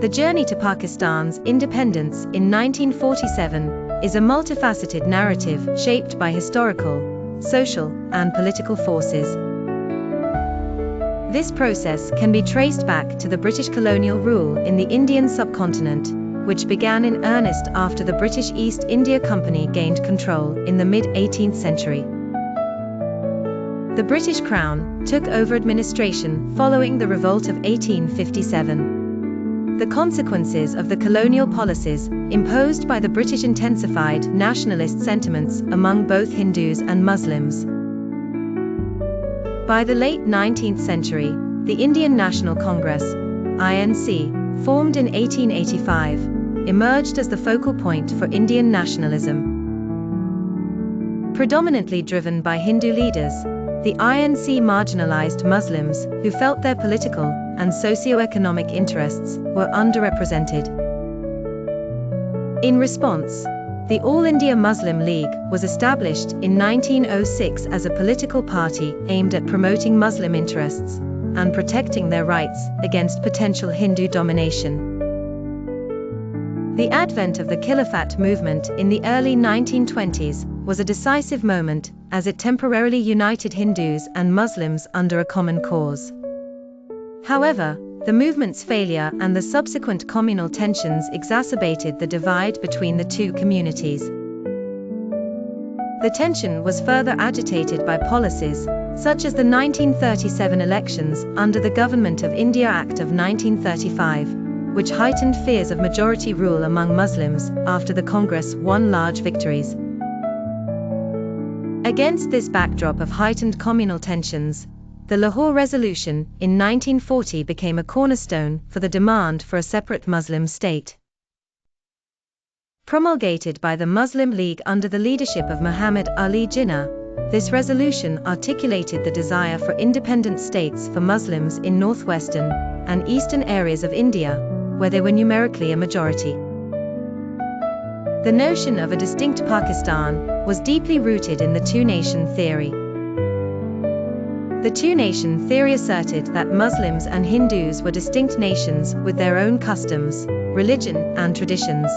The journey to Pakistan's independence in 1947 is a multifaceted narrative shaped by historical, social, and political forces. This process can be traced back to the British colonial rule in the Indian subcontinent, which began in earnest after the British East India Company gained control in the mid-18th century. The British Crown took over administration following the Revolt of 1857. The consequences of the colonial policies imposed by the British intensified nationalist sentiments among both Hindus and Muslims. By the late 19th century, the Indian National Congress, INC, formed in 1885, emerged as the focal point for Indian nationalism. Predominantly driven by Hindu leaders, the INC marginalized Muslims who felt their political and socio-economic interests were underrepresented. In response, the All India Muslim League was established in 1906 as a political party aimed at promoting Muslim interests and protecting their rights against potential Hindu domination. The advent of the Khilafat movement in the early 1920s was a decisive moment, as it temporarily united Hindus and Muslims under a common cause. However, the movement's failure and the subsequent communal tensions exacerbated the divide between the two communities. The tension was further agitated by policies, such as the 1937 elections under the Government of India Act of 1935, which heightened fears of majority rule among Muslims after the Congress won large victories. Against this backdrop of heightened communal tensions, the Lahore Resolution in 1940 became a cornerstone for the demand for a separate Muslim state. Promulgated by the Muslim League under the leadership of Muhammad Ali Jinnah, this resolution articulated the desire for independent states for Muslims in northwestern and eastern areas of India, where they were numerically a majority. The notion of a distinct Pakistan was deeply rooted in the two-nation theory. The two-nation theory asserted that Muslims and Hindus were distinct nations with their own customs, religion, and traditions.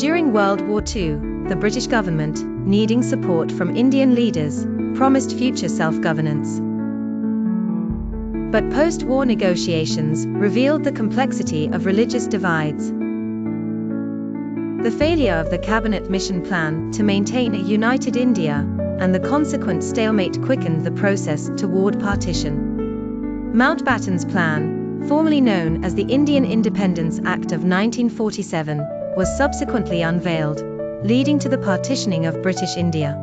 During World War II, the British government, needing support from Indian leaders, promised future self-governance. But post-war negotiations revealed the complexity of religious divides. The failure of the Cabinet Mission Plan to maintain a united India and the consequent stalemate quickened the process toward partition. Mountbatten's plan, formerly known as the Indian Independence Act of 1947, was subsequently unveiled, leading to the partitioning of British India.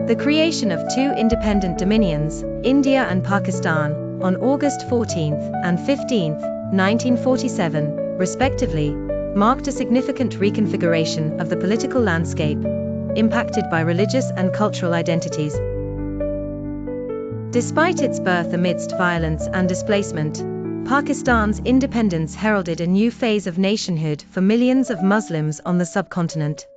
The creation of two independent dominions, India and Pakistan, on August 14 and 15, 1947, respectively, marked a significant reconfiguration of the political landscape, impacted by religious and cultural identities. Despite its birth amidst violence and displacement, Pakistan's independence heralded a new phase of nationhood for millions of Muslims on the subcontinent.